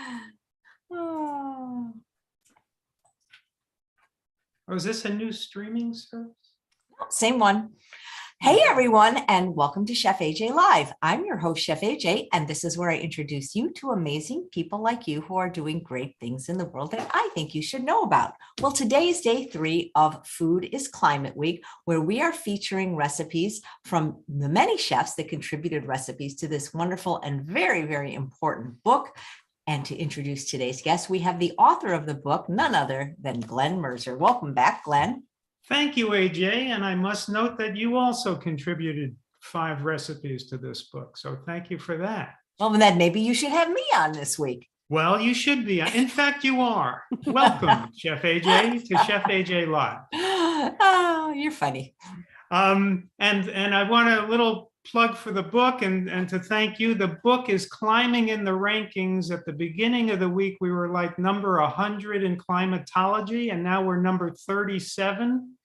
Oh, Oh, is this a new streaming service? same one. Hey, everyone, and welcome to Chef AJ Live. I'm your host, Chef AJ, and this is where I introduce you to amazing people like you who are doing great things in the world that I think you should know about. Well, today is day 3 of Food is Climate Week, where we are featuring recipes from the many chefs that contributed recipes to this wonderful and very, very important book. And to introduce today's guest, we have the author of the book, none other than Glen Merzer. Welcome back, Glen. Thank you, AJ. And I must note that you also contributed 5 recipes to this book. So thank you for that. Well, then maybe you should have me on this week. Well, you should be. In fact, you are. Welcome, Chef AJ, to Chef AJ Live. Oh, you're funny. And I want a little plug for the book and to thank you. The book is climbing in the rankings. At the beginning of the week, we were like number 100 in climatology, and now we're number 37.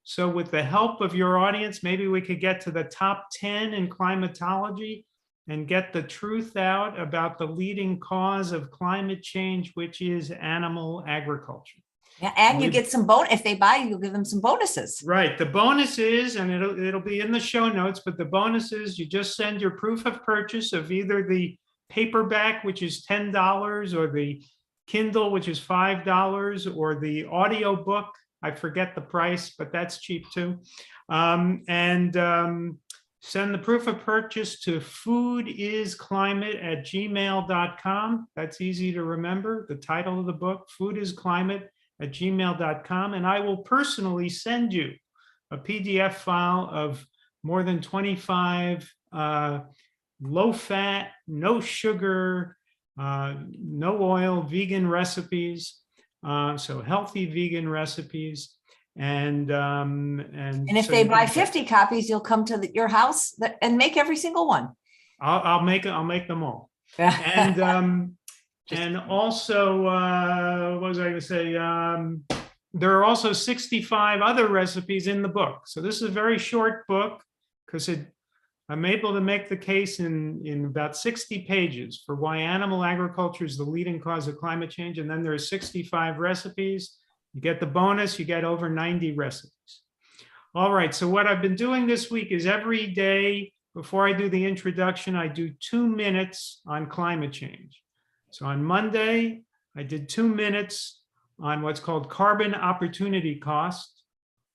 So with the help of your audience, maybe we could get to the top 10 in climatology and get the truth out about the leading cause of climate change, which is animal agriculture. Yeah, and you get some if they buy, you'll give them some bonuses. Right. The bonus is, and it'll be in the show notes, but the bonus is you just send your proof of purchase of either the paperback, which is $10, or the Kindle, which is $5, or the audiobook. I forget the price, but that's cheap too. Send the proof of purchase to foodisclimate@gmail.com. That's easy to remember. The title of the book, foodisclimate@gmail.com, and I will personally send you a PDF file of more than 25 low-fat, no sugar, no oil, vegan recipes. So healthy vegan recipes, and if they buy 50 copies, you'll come to your house and make every single one. I'll make them all. And and also, what was I going to say? There are also 65 other recipes in the book. So this is a very short book because I'm able to make the case in about 60 pages for why animal agriculture is the leading cause of climate change. And then there are 65 recipes. You get the bonus, you get over 90 recipes. All right, so what I've been doing this week is every day before I do the introduction, I do 2 minutes on climate change. So on Monday, I did 2 minutes on what's called carbon opportunity cost,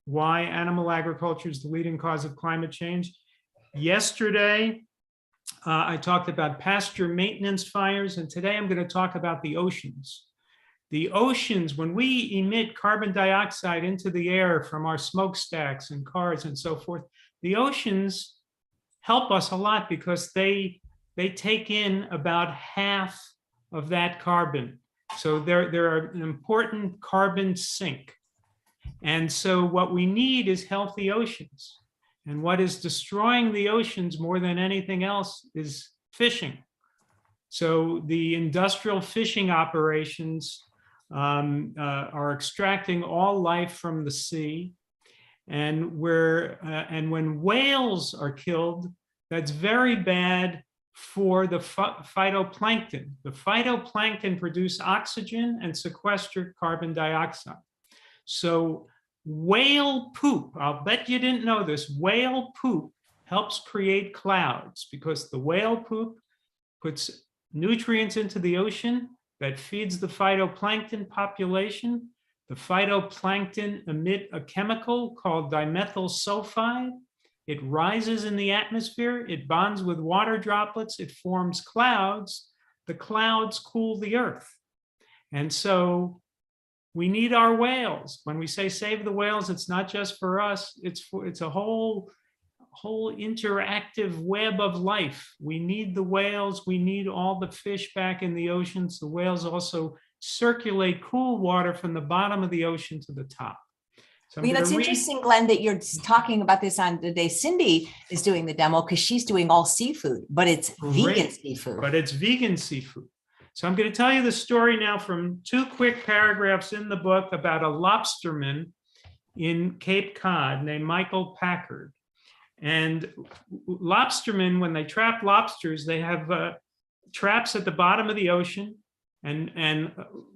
why animal agriculture is the leading cause of climate change. Yesterday, I talked about pasture maintenance fires, and today I'm going to talk about the oceans. The oceans, when we emit carbon dioxide into the air from our smokestacks and cars and so forth, the oceans help us a lot because they take in about half of that carbon. So they're an important carbon sink. And so what we need is healthy oceans. And what is destroying the oceans more than anything else is fishing. So the industrial fishing operations are extracting all life from the sea. And when whales are killed, that's very bad for the phytoplankton. The phytoplankton produce oxygen and sequester carbon dioxide. So whale poop, I'll bet you didn't know this, whale poop helps create clouds because the whale poop puts nutrients into the ocean that feeds the phytoplankton population. The phytoplankton emit a chemical called dimethyl sulfide. It rises in the atmosphere, it bonds with water droplets, it forms clouds. The clouds cool the earth. And so we need our whales. When we say save the whales, it's not just for us, it's a whole interactive web of life. We need the whales, we need all the fish back in the oceans. The whales also circulate cool water from the bottom of the ocean to the top. So it's interesting, Glen, that you're talking about this on the day. Cindy is doing the demo because she's doing all seafood, but it's vegan seafood. But it's vegan seafood. So I'm going to tell you the story now from 2 quick paragraphs in the book about a lobsterman in Cape Cod named Michael Packard. And lobstermen, when they trap lobsters, they have traps at the bottom of the ocean. and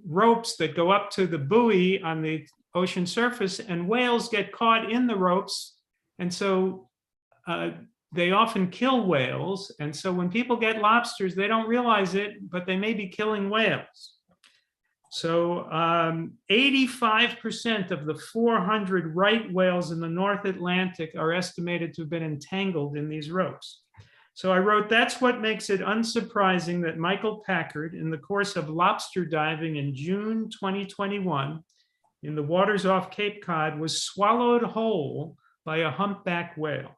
ropes that go up to the buoy on the ocean surface, and whales get caught in the ropes. And so they often kill whales. And so when people get lobsters, they don't realize it, but they may be killing whales. So 85% of the 400 right whales in the North Atlantic are estimated to have been entangled in these ropes. So I wrote, that's what makes it unsurprising that Michael Packard, in the course of lobster diving in June 2021, in the waters off Cape Cod, was swallowed whole by a humpback whale.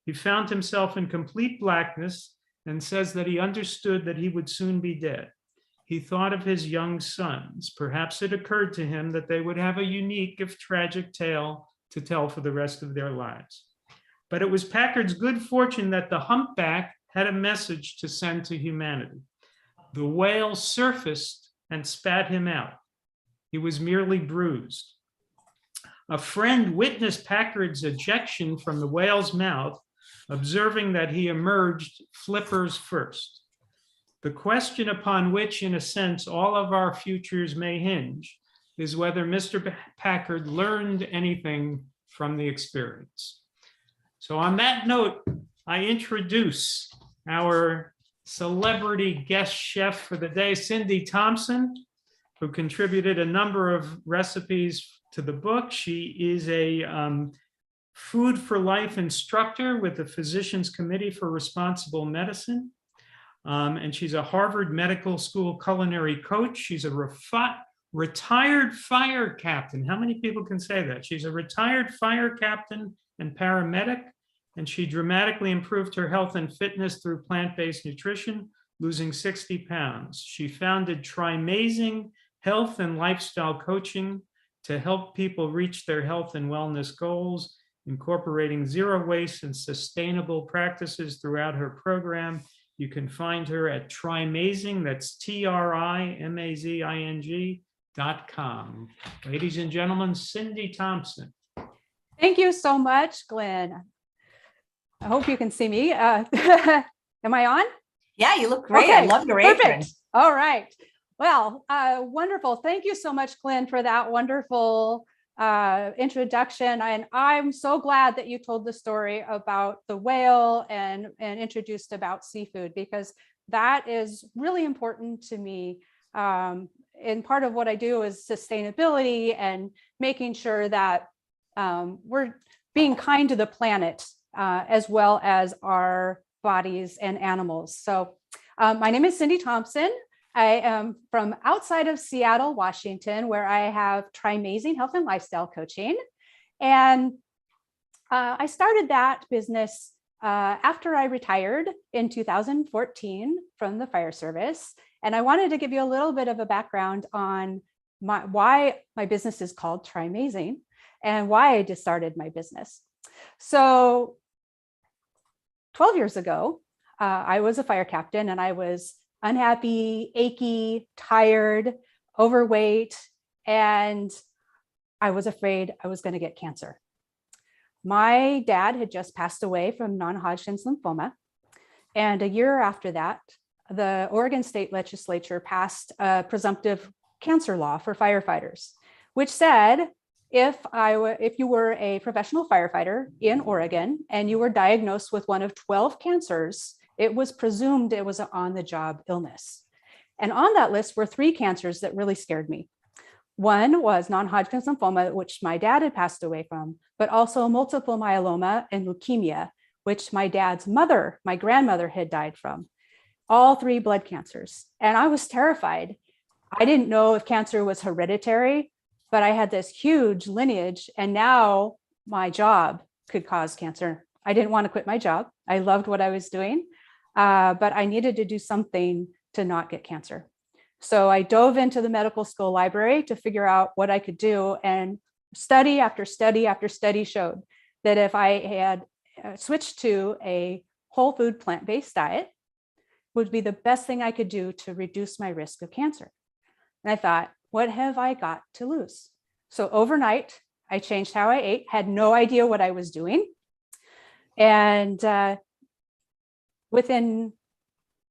He found himself in complete blackness and says that he understood that he would soon be dead. He thought of his young sons. Perhaps it occurred to him that they would have a unique, if tragic, tale to tell for the rest of their lives. But it was Packard's good fortune that the humpback had a message to send to humanity. The whale surfaced and spat him out. He was merely bruised. A friend witnessed Packard's ejection from the whale's mouth, observing that he emerged flippers first. The question upon which, in a sense, all of our futures may hinge is whether Mr. Packard learned anything from the experience. So on that note, I introduce our celebrity guest chef for the day, Cindy Thompson, who contributed a number of recipes to the book. She is a Food for Life instructor with the Physicians Committee for Responsible Medicine. And she's a Harvard Medical School culinary coach. She's a retired fire captain. How many people can say that? She's a retired fire captain and paramedic, and she dramatically improved her health and fitness through plant-based nutrition, losing 60 pounds. She founded Trimazing Health and Lifestyle Coaching to help people reach their health and wellness goals, incorporating zero waste and sustainable practices throughout her program. You can find her at Trimazing, that's TRIMAZING.com. Ladies and gentlemen, Cindy Thompson. Thank you so much, Glenn. I hope you can see me. Am I on? Yeah, you look great. Okay, I love your apron. perfect. All right. Well, wonderful. Thank you so much, Glenn, for that wonderful introduction. And I'm so glad that you told the story about the whale and introduced about seafood, because that is really important to me. And part of what I do is sustainability and making sure that we're being kind to the planet as well as our bodies and animals. So my name is Cindy Thompson. I am from outside of Seattle, Washington, where I have Trimazing Health and Lifestyle Coaching. And I started that business after I retired in 2014 from the fire service. And I wanted to give you a little bit of a background on why my business is called Trimazing and why I just started my business. So 12 years ago, I was a fire captain, and I was unhappy, achy, tired, overweight, and I was afraid I was going to get cancer. My dad had just passed away from non-Hodgkin's lymphoma. And a year after that, the Oregon State Legislature passed a presumptive cancer law for firefighters, which said if you were a professional firefighter in Oregon and you were diagnosed with one of 12 cancers, it was presumed it was an on-the-job illness. And on that list were 3 cancers that really scared me. One was non-Hodgkin's lymphoma, which my dad had passed away from, but also multiple myeloma and leukemia, which my dad's mother, my grandmother, had died from. All 3 blood cancers. And I was terrified. I didn't know if cancer was hereditary, but I had this huge lineage, and now my job could cause cancer. I didn't want to quit my job. I loved what I was doing. But I needed to do something to not get cancer. So I dove into the medical school library to figure out what I could do. And study after study after study showed that if I had switched to a whole food plant-based diet, would be the best thing I could do to reduce my risk of cancer. And I thought, what have I got to lose? So overnight, I changed how I ate, had no idea what I was doing. And within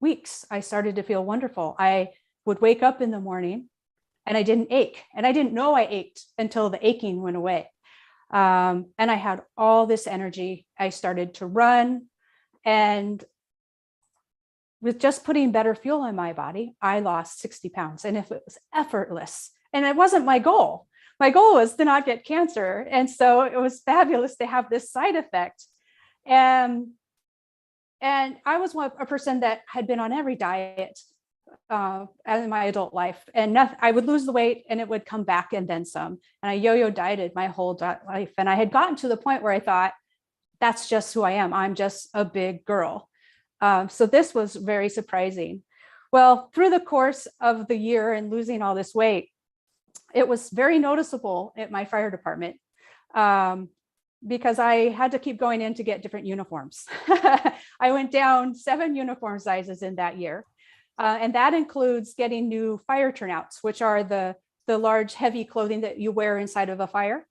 weeks, I started to feel wonderful. I would wake up in the morning and I didn't ache. And I didn't know I ached until the aching went away. And I had all this energy. I started to run, and with just putting better fuel in my body, I lost 60 pounds. And if it was effortless, and it wasn't my goal. My goal was to not get cancer. And so it was fabulous to have this side effect. And I was a person that had been on every diet in my adult life. And I would lose the weight and it would come back and then some. And I yo-yo dieted my whole life. And I had gotten to the point where I thought, that's just who I am. I'm just a big girl. So this was very surprising. Well, through the course of the year and losing all this weight, it was very noticeable at my fire department because I had to keep going in to get different uniforms. I went down 7 uniform sizes in that year. And that includes getting new fire turnouts, which are the large, heavy clothing that you wear inside of a fire.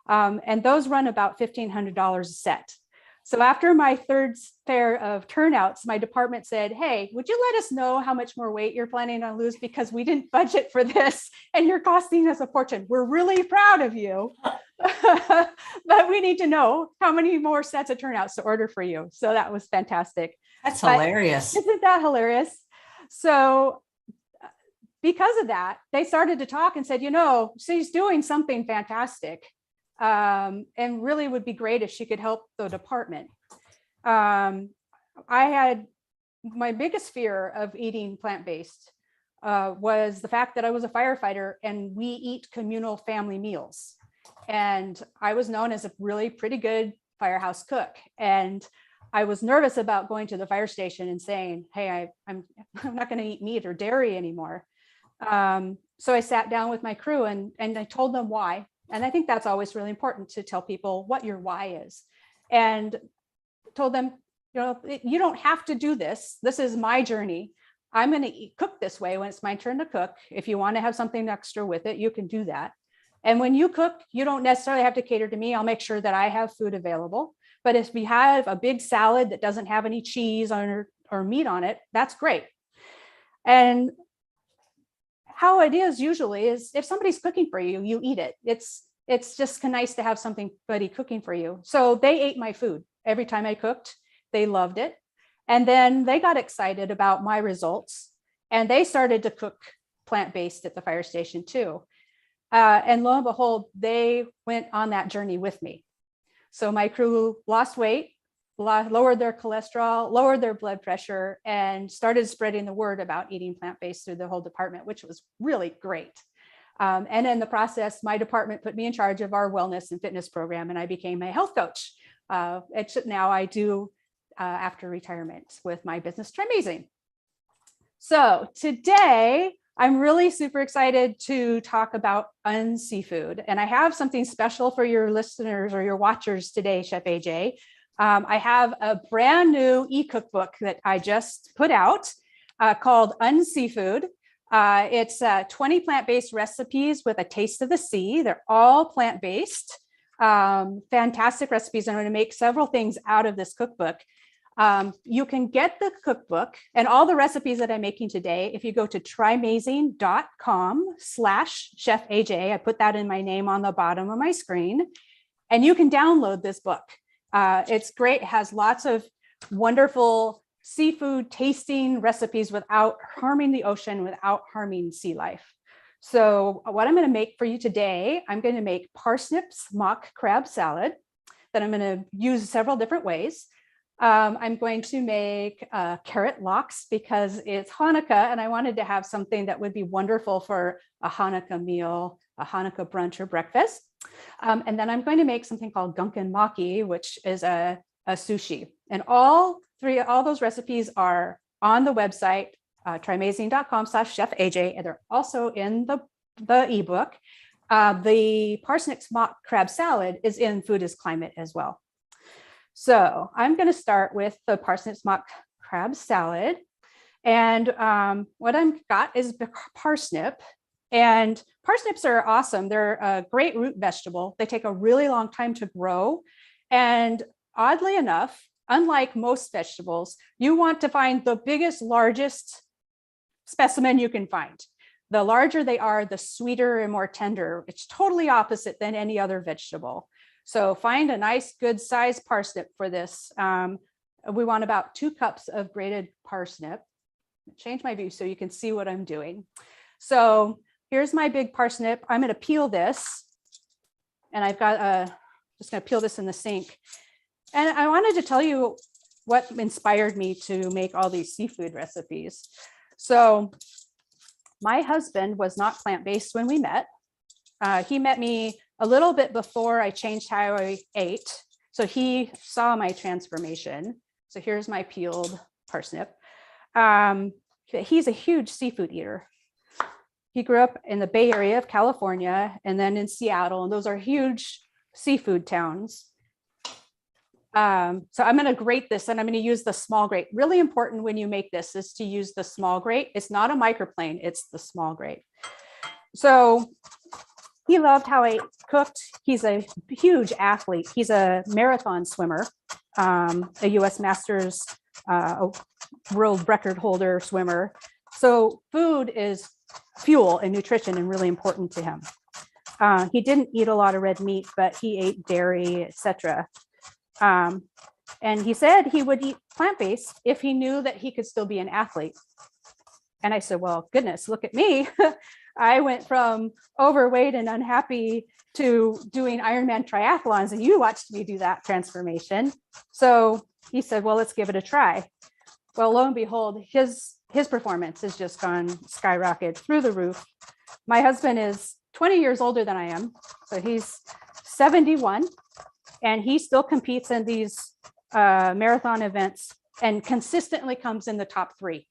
And those run about $1,500 a set. So after my 3rd pair of turnouts, my department said, hey, would you let us know how much more weight you're planning on lose? Because we didn't budget for this and you're costing us a fortune. We're really proud of you, but we need to know how many more sets of turnouts to order for you. So that was fantastic. That's hilarious. Isn't that hilarious? So because of that, they started to talk and said, you know, she's doing something fantastic. And really would be great if she could help the department. I had my biggest fear of eating plant-based was the fact that I was a firefighter and we eat communal family meals. And I was known as a really pretty good firehouse cook. And I was nervous about going to the fire station and saying, hey, I'm not going to eat meat or dairy anymore. So I sat down with my crew and I told them why. And I think that's always really important to tell people what your why is. And told them, you know, you don't have to do this. This is my journey. I'm going to cook this way when it's my turn to cook. If you want to have something extra with it, you can do that. And when you cook, you don't necessarily have to cater to me. I'll make sure that I have food available. But if we have a big salad that doesn't have any cheese or meat on it, that's great. And how it is usually is if somebody's cooking for you, you eat it. It's just nice to have somebody cooking for you. So they ate my food every time I cooked. They loved it. And then they got excited about my results and they started to cook plant-based at the fire station too. And lo and behold, they went on that journey with me. So my crew lost weight, lowered their cholesterol, lowered their blood pressure, and started spreading the word about eating plant-based through the whole department, which was really great. And in the process, my department put me in charge of our wellness and fitness program, and I became a health coach. Now I do after retirement with my business Trimazing. So today, I'm really super excited to talk about unseafood. And I have something special for your listeners or your watchers today, Chef AJ. I have a brand new eCookbook that I just put out called Unseafood. It's 20 plant-based recipes with a taste of the sea. They're all plant-based, fantastic recipes. I'm going to make several things out of this cookbook. You can get the cookbook and all the recipes that I'm making today if you go to Trimazing.com/Chef AJ. I put that in my name on the bottom of my screen, and you can download this book. It's great. It has lots of wonderful seafood tasting recipes without harming the ocean, without harming sea life. So what I'm going to make for you today, I'm going to make Parsnips Mock Crab Salad that I'm going to use several different ways. I'm going to make carrot lox because it's Hanukkah and I wanted to have something that would be wonderful for a Hanukkah meal, a Hanukkah brunch or breakfast. And then I'm going to make something called Gunkin Mock, which is a sushi. And all those recipes are on the website, Trimazing.com/Chef AJ, and they're also in the ebook. The Parsnips Mock Crab Salad is in Foodisclimate as well. So I'm going to start with the Parsnips Mock Crab Salad. And what I've got is the parsnip. And parsnips are awesome. They're a great root vegetable. They take a really long time to grow. And oddly enough, unlike most vegetables, you want to find the biggest, largest specimen you can find. The larger they are, the sweeter and more tender. It's totally opposite than any other vegetable. So find a nice good sized parsnip for this. We want about 2 cups of grated parsnip. Change my view so you can see what I'm doing. So here's my big parsnip. I'm going to peel this, and I've got just going to peel this in the sink. And I wanted to tell you what inspired me to make all these seafood recipes. So my husband was not plant-based when we met. He met me a little bit before I changed how I ate. So he saw my transformation. So here's my peeled parsnip. He's a huge seafood eater. He grew up in the Bay Area of California and then in Seattle, and those are huge seafood towns. So I'm going to grate this, and I'm going to use the small grate. Really important when you make this is to use the small grate. It's not a microplane, it's the small grate. So he loved how I cooked. He's a huge athlete. He's a marathon swimmer, a US Masters world record holder swimmer. So food is fuel and nutrition and really important to him. He didn't eat a lot of red meat, but he ate dairy, etc. And he said he would eat plant-based if he knew that he could still be an athlete. And I said, well, goodness, look at me. I went from overweight and unhappy to doing Ironman triathlons, and you watched me do that transformation. So he said, well, let's give it a try. Well, lo and behold, his performance has just gone skyrocket through the roof. My husband is 20 years older than I am. So he's 71, and he still competes in these marathon events and consistently comes in the top 3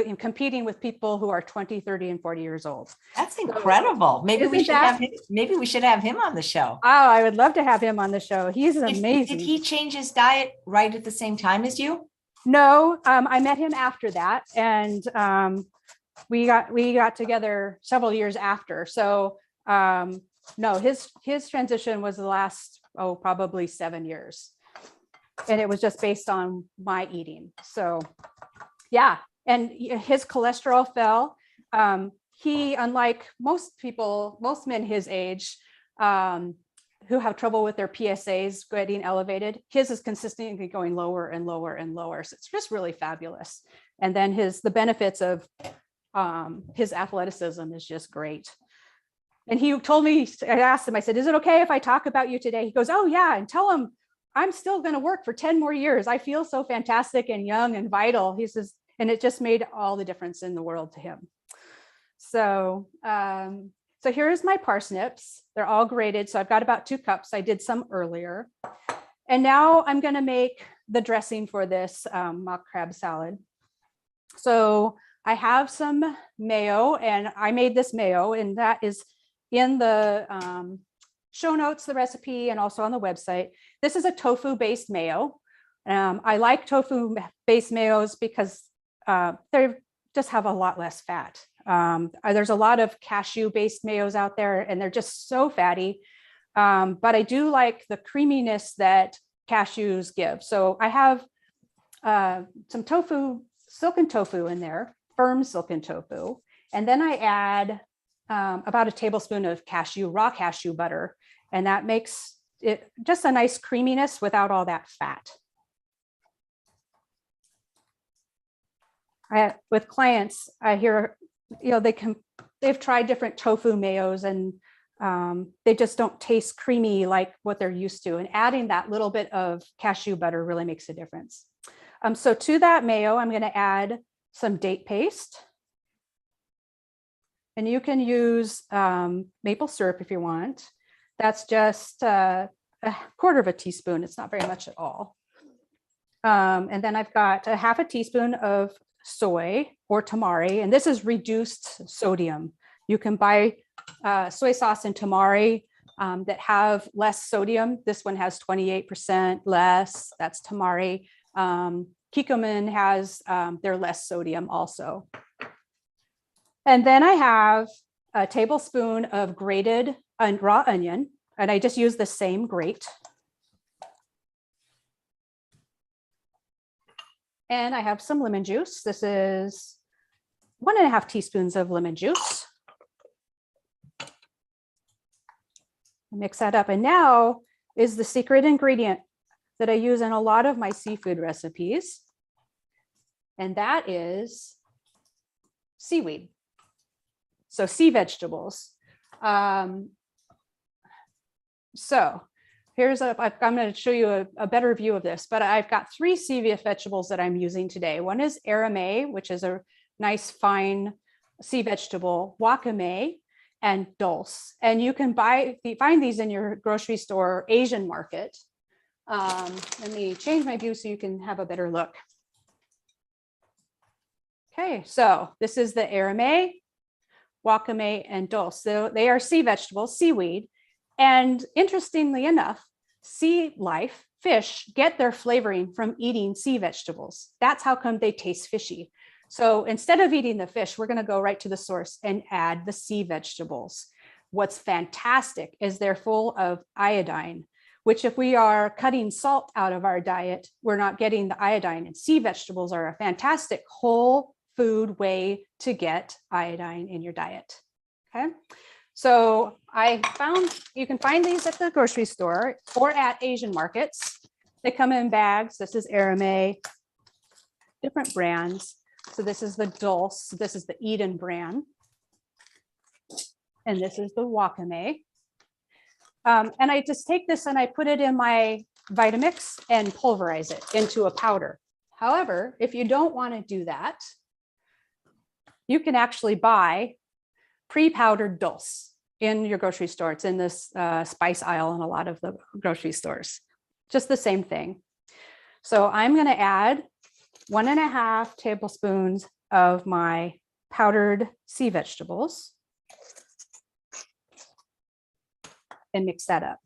in competing with people who are 20, 30, and 40 years old. That's incredible. Maybe we should have him. Maybe we should have him on the show. Oh, I would love to have him on the show. He's amazing. Did he change his diet right at the same time as you? No, I met him after that, and we got together several years after. So no, his transition was the last probably 7 years, and it was just based on my eating. So yeah, and his cholesterol fell. He, unlike most men his age, who have trouble with their PSAs getting elevated, his is consistently going lower and lower and lower. So it's just really fabulous. And then the benefits of his athleticism is just great. And he told me, I asked him, I said, is it okay if I talk about you today? He goes, oh yeah, and tell him I'm still going to work for 10 more years. I feel so fantastic and young and vital. He says, and it just made all the difference in the world to him. So, so here's my parsnips. They're all grated. So I've got about 2 cups. I did some earlier. And now I'm going to make the dressing for this mock crab salad. So I have some mayo, and I made this mayo, and that is in the show notes, the recipe, and also on the website. This is a tofu-based mayo. I like tofu-based mayos because they just have a lot less fat. There's a lot of cashew-based mayos out there, and they're just so fatty. But I do like the creaminess that cashews give. So I have some tofu, silken tofu in there, firm silken tofu. And then I add about a tablespoon of raw cashew butter. And that makes it just a nice creaminess without all that fat. With clients, I hear, they've tried different tofu mayos, and they just don't taste creamy like what they're used to. And adding that little bit of cashew butter really makes a difference. So to that mayo, I'm going to add some date paste. And you can use maple syrup if you want. That's just a quarter of a teaspoon. It's not very much at all. And then I've got a half a teaspoon of soy or tamari, and this is reduced sodium. You can buy soy sauce and tamari that have less sodium. This one has 28% less. That's tamari. Kikkoman has their less sodium also. And then I have a tablespoon of grated raw onion, and I just use the same grate. And I have some lemon juice. This is 1.5 teaspoons of lemon juice. Mix that up. And now is the secret ingredient that I use in a lot of my seafood recipes. And that is seaweed. So sea vegetables. So here's I'm going to show you a better view of this, but I've got 3 sea vegetables that I'm using today. One is aramay, which is a nice fine sea vegetable, wakame, and dulse. And you can find these in your grocery store or Asian market. Let me change my view so you can have a better look. Okay, so this is the aramay, wakame, and dulse. So they are sea vegetables, seaweed. And interestingly enough, sea life, fish, get their flavoring from eating sea vegetables. That's how come they taste fishy. So instead of eating the fish, we're going to go right to the source and add the sea vegetables. What's fantastic is they're full of iodine, which if we are cutting salt out of our diet, we're not getting the iodine. And sea vegetables are a fantastic whole food way to get iodine in your diet. Okay. So I found you can find these at the grocery store or at Asian markets. They come in bags. This is aramay, different brands. So this is the dulse. This is the Eden brand. And this is the wakame. And I just take this and I put it in my Vitamix and pulverize it into a powder. However, if you don't want to do that, you can actually buy pre-powdered dulse in your grocery store. It's in this spice aisle in a lot of the grocery stores. Just the same thing. So I'm going to add 1.5 tablespoons of my powdered sea vegetables and mix that up.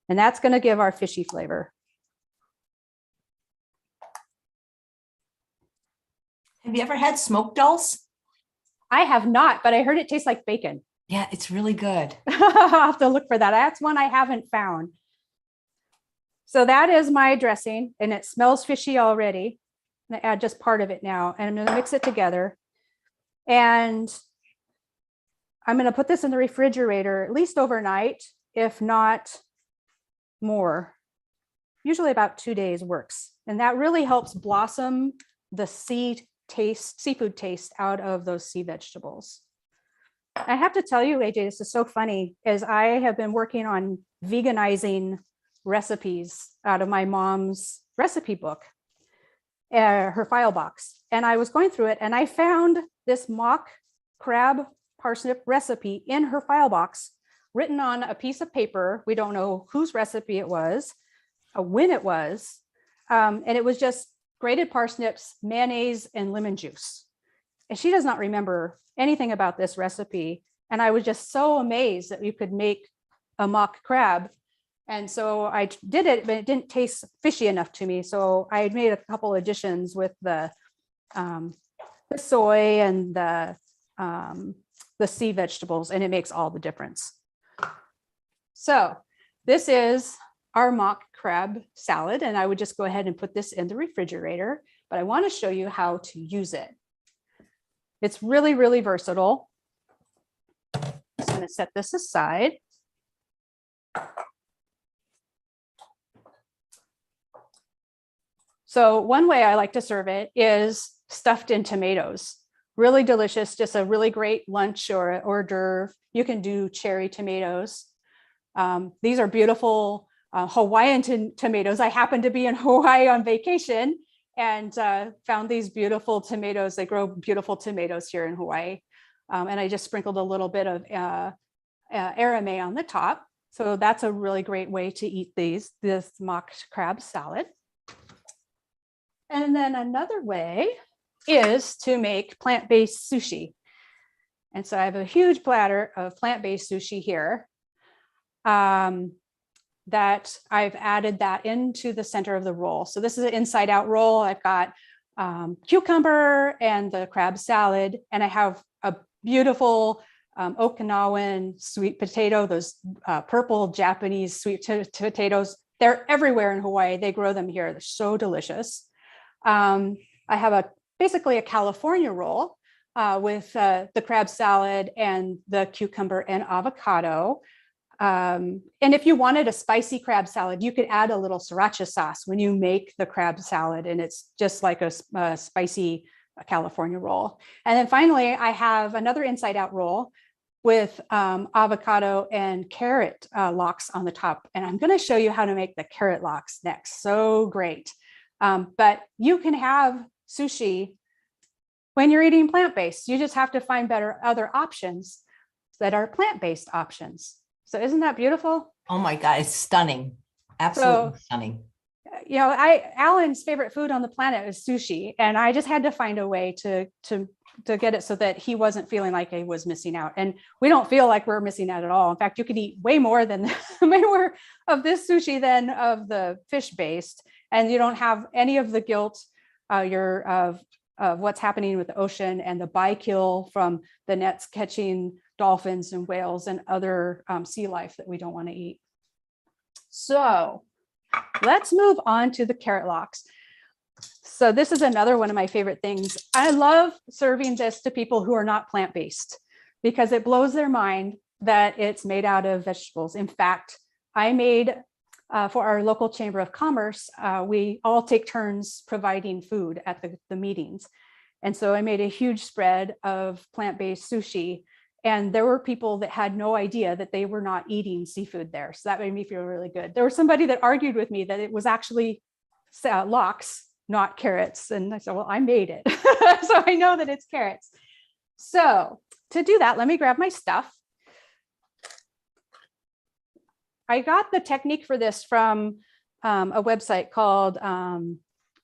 And that's going to give our fishy flavor. Have you ever had smoked dulse? I have not, but I heard it tastes like bacon. Yeah, it's really good. I'll have to look for that. That's one I haven't found. So that is my dressing, and it smells fishy already. I'm going to add just part of it now, and I'm going to mix it together. And I'm going to put this in the refrigerator at least overnight, if not more. Usually about 2 days works. And that really helps blossom the seafood taste out of those sea vegetables. I have to tell you, AJ, this is so funny, as I have been working on veganizing recipes out of my mom's recipe book, her file box. And I was going through it and I found this mock crab parsnip recipe in her file box, written on a piece of paper. We don't know whose recipe it was, when it was, and it was just grated parsnips, mayonnaise, and lemon juice. And she does not remember anything about this recipe. And I was just so amazed that you could make a mock crab. And so I did it, but it didn't taste fishy enough to me. So I made a couple additions with the soy and the sea vegetables, and it makes all the difference. So this is our mock crab salad, and I would just go ahead and put this in the refrigerator, but I want to show you how to use it. It's really, really versatile. I'm just going to set this aside. So one way I like to serve it is stuffed in tomatoes. Really delicious, just a really great lunch or an hors d'oeuvre. You can do cherry tomatoes. These are beautiful Hawaiian tomatoes. I happened to be in Hawaii on vacation and found these beautiful tomatoes. They grow beautiful tomatoes here in Hawaii. And I just sprinkled a little bit of aramay on the top. So that's a really great way to eat this mock crab salad. And then another way is to make plant-based sushi. And so I have a huge platter of plant-based sushi here that I've added that into the center of the roll. So this is an inside out roll. I've got cucumber and the crab salad, and I have a beautiful Okinawan sweet potato, those purple Japanese sweet potatoes. They're everywhere in Hawaii. They grow them here. They're so delicious. I have basically a California roll, with the crab salad and the cucumber and avocado. And if you wanted a spicy crab salad, you could add a little sriracha sauce when you make the crab salad, and it's just like a spicy California roll. And then finally, I have another inside out roll with avocado and carrot lox on the top. And I'm going to show you how to make the carrot lox next. So great. But you can have sushi when you're eating plant-based. You just have to find other options that are plant-based options. So isn't that beautiful? Oh my God, it's stunning. Absolutely stunning. You know, Alan's favorite food on the planet is sushi. And I just had to find a way to get it so that he wasn't feeling like he was missing out. And we don't feel like we're missing out at all. In fact, you could eat way more of this sushi than of the fish-based, and you don't have any of the guilt of what's happening with the ocean and the bykill from the nets catching dolphins and whales and other sea life that we don't want to eat. So let's move on to the carrot lox. So this is another one of my favorite things. I love serving this to people who are not plant-based because it blows their mind that it's made out of vegetables. In fact, I made for our local Chamber of Commerce, we all take turns providing food at the meetings. And so I made a huge spread of plant-based sushi, and there were people that had no idea that they were not eating seafood there. So that made me feel really good. There was somebody that argued with me that it was actually lox, not carrots. And I said, well, I made it. So I know that it's carrots. So to do that, let me grab my stuff. I got the technique for this from a website called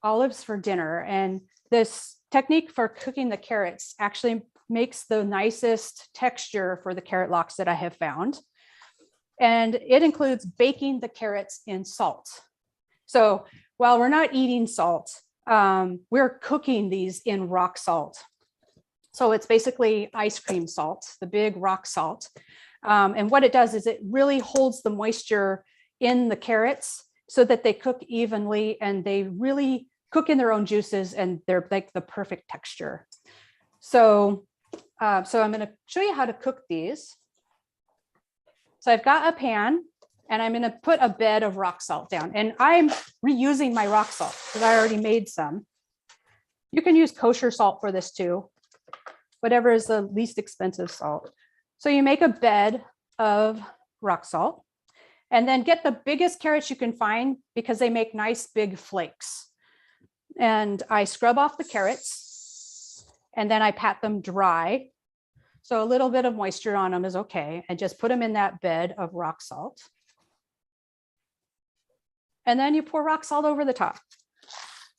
Olives for Dinner. And this technique for cooking the carrots actually makes the nicest texture for the carrot lox that I have found. And it includes baking the carrots in salt. So while we're not eating salt, we're cooking these in rock salt. So it's basically ice cream salt, the big rock salt. And what it does is it really holds the moisture in the carrots so that they cook evenly and they really cook in their own juices, and they're like the perfect texture. So, I'm going to show you how to cook these. So I've got a pan, and I'm going to put a bed of rock salt down, and I'm reusing my rock salt because I already made some. You can use kosher salt for this too, whatever is the least expensive salt. So you make a bed of rock salt, and then get the biggest carrots you can find because they make nice big flakes. And I scrub off the carrots, and then I pat them dry. So a little bit of moisture on them is okay, and just put them in that bed of rock salt. And then you pour rock salt over the top.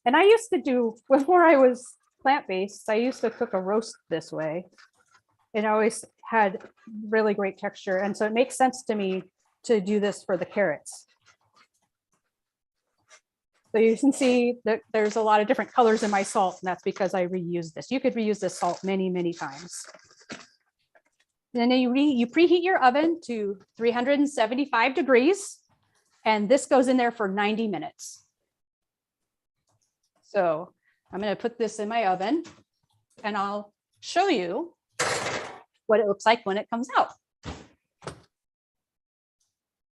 And I used to do, before I was plant-based, I used to cook a roast this way. It always had really great texture. And so it makes sense to me to do this for the carrots. So you can see that there's a lot of different colors in my salt, and that's because I reuse this. You could reuse this salt many, many times. And then you preheat your oven to 375 degrees, and this goes in there for 90 minutes. So I'm going to put this in my oven, and I'll show you what it looks like when it comes out.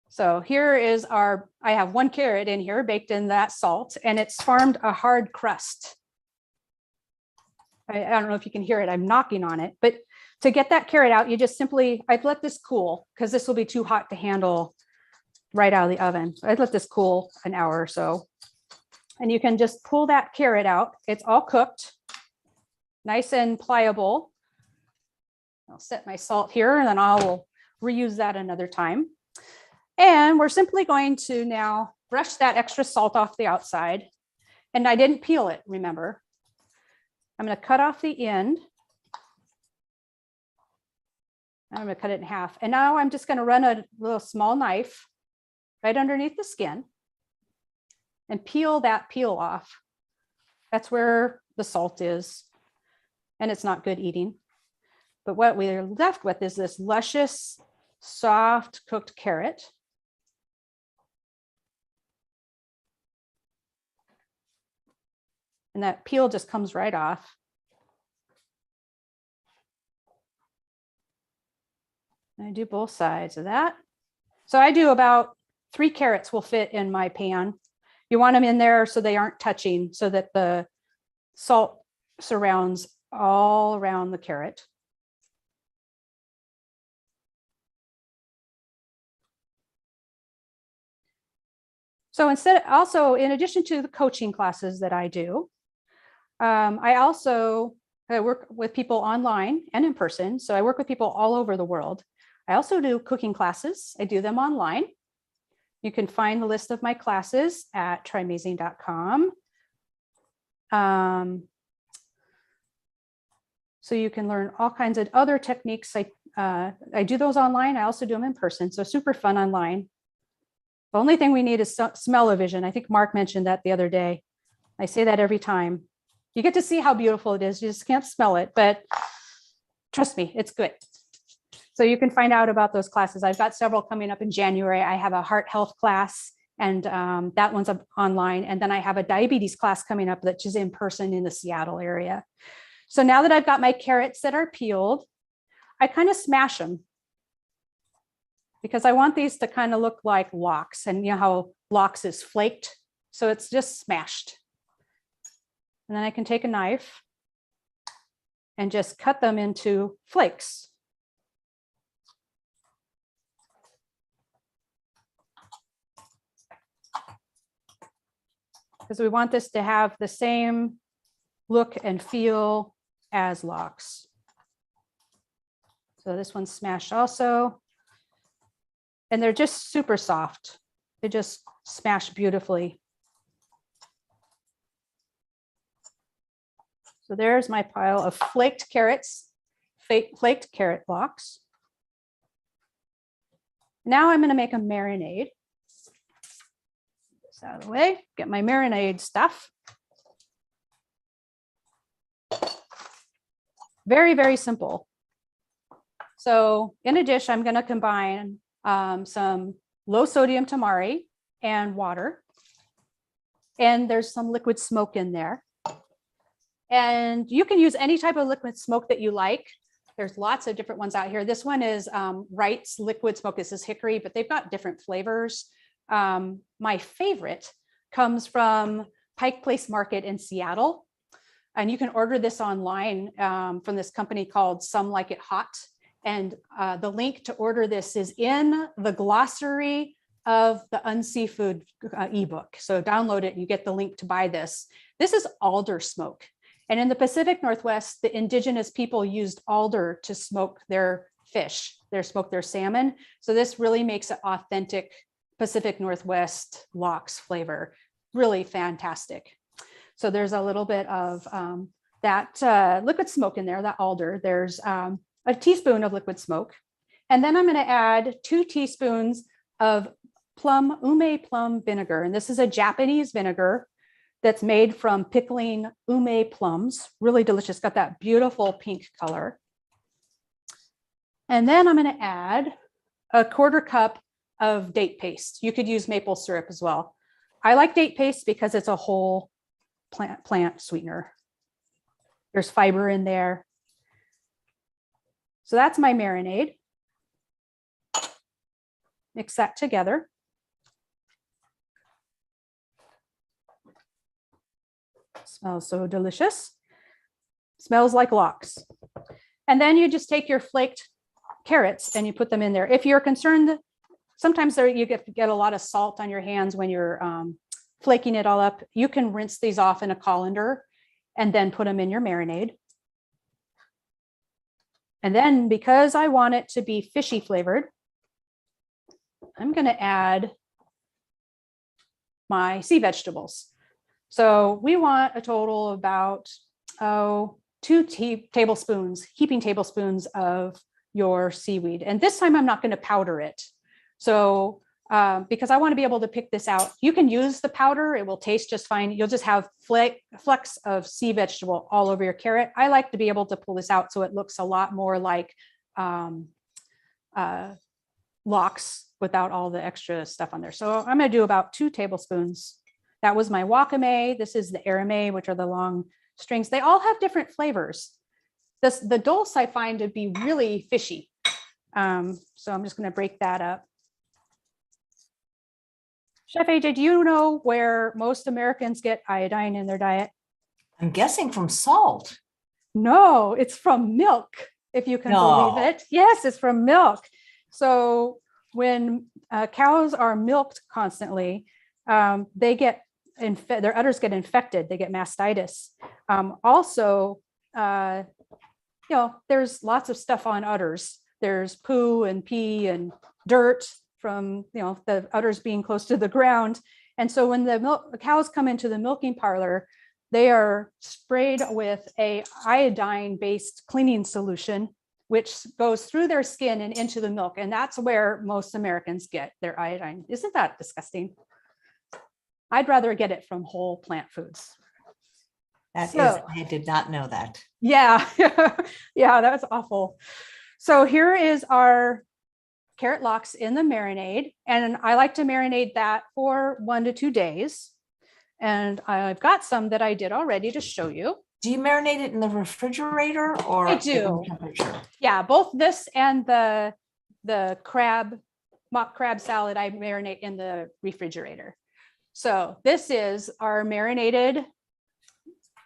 So here is I have one carrot in here baked in that salt, and it's formed a hard crust. I don't know if you can hear it, I'm knocking on it, but to get that carrot out, you just simply, I've let this cool because this will be too hot to handle right out of the oven. So I'd let this cool an hour or so. And you can just pull that carrot out. It's all cooked, nice and pliable. I'll set my salt here, and then I will reuse that another time. And we're simply going to now brush that extra salt off the outside. And I didn't peel it, remember. I'm going to cut off the end. I'm going to cut it in half. And now I'm just going to run a little small knife right underneath the skin and peel that peel off. That's where the salt is. And it's not good eating. But what we're left with is this luscious, soft cooked carrot. And that peel just comes right off. I do both sides of that. So I do about 3 carrots will fit in my pan. You want them in there so they aren't touching, so that the salt surrounds all around the carrot. So also in addition to the coaching classes that I do, I work with people online and in person. So I work with people all over the world. I also do cooking classes. I do them online. You can find the list of my classes at Trimazing.com. So you can learn all kinds of other techniques. I do those online. I also do them in person. So super fun online. The only thing we need is smell-o-vision. I think Mark mentioned that the other day. I say that every time. You get to see how beautiful it is. You just can't smell it, but trust me, it's good. So you can find out about those classes. I've got several coming up in January. I have a heart health class, and that one's online. And then I have a diabetes class coming up that is in person in the Seattle area. So now that I've got my carrots that are peeled, I kind of smash them, because I want these to kind of look like LOX, and you know how LOX is flaked. So it's just smashed. And then I can take a knife and just cut them into flakes. Because we want this to have the same look and feel as LOX. So this one's smashed also. And they're just super soft. They just smash beautifully. So there's my pile of flaked carrots, flaked carrot LOX. Now I'm going to make a marinade. Get this out of the way, get my marinade stuff. Very, very simple. So in a dish, I'm going to combine some low sodium tamari and water. And there's some liquid smoke in there. And you can use any type of liquid smoke that you like. There's lots of different ones out here. This one is Wright's liquid smoke. This is hickory, but they've got different flavors. My favorite comes from Pike Place Market in Seattle. And you can order this online from this company called Some Like It Hot. And the link to order this is in the glossary of the Unseafood ebook. So download it, you get the link to buy this. This is alder smoke. And in the Pacific Northwest, the indigenous people used alder to smoke their fish, smoke their salmon. So this really makes it authentic Pacific Northwest LOX flavor. Really fantastic. So there's a little bit of that liquid smoke in there, that alder. There's a teaspoon of liquid smoke. And then I'm going to add 2 teaspoons of ume plum vinegar. And this is a Japanese vinegar that's made from pickling ume plums. Really delicious, got that beautiful pink color. And then I'm going to add a 1/4 cup of date paste. You could use maple syrup as well. I like date paste because it's a whole plant sweetener. There's fiber in there. So that's my marinade. Mix that together. Smells so delicious. Smells like LOX. And then you just take your flaked carrots and you put them in there. If you're concerned, sometimes you get a lot of salt on your hands when you're flaking it all up. You can rinse these off in a colander and then put them in your marinade. And then because I want it to be fishy flavored, I'm going to add my sea vegetables. So we want a total of about 2 tablespoons, heaping tablespoons of your seaweed. And this time I'm not going to powder it. So because I want to be able to pick this out, you can use the powder. It will taste just fine. You'll just have flecks of sea vegetable all over your carrot. I like to be able to pull this out so it looks a lot more like LOX without all the extra stuff on there. So I'm going to do about 2 tablespoons. That was my wakame. This is the arame, which are the long strings. They all have different flavors. The dulse I find to be really fishy. So I'm just going to break that up. Chef AJ, do you know where most Americans get iodine in their diet? I'm guessing from salt. No, it's from milk, if you can believe it. Yes, it's from milk. So when cows are milked constantly, they get their udders get infected. They get mastitis. Also, there's lots of stuff on udders. There's poo and pee and dirt from the udders being close to the ground. And so when the cows come into the milking parlor, they are sprayed with a iodine-based cleaning solution, which goes through their skin and into the milk. And that's where most Americans get their iodine. Isn't that disgusting? I'd rather get it from whole plant foods. I did not know that. Yeah, yeah, that's awful. So here is our carrot lox in the marinade. And I like to marinate that for 1 to 2 days. And I've got some that I did already to show you. Do you marinate it in the refrigerator or I do. room temperature? Yeah, both this and the mock crab salad, I marinate in the refrigerator. So this is our marinated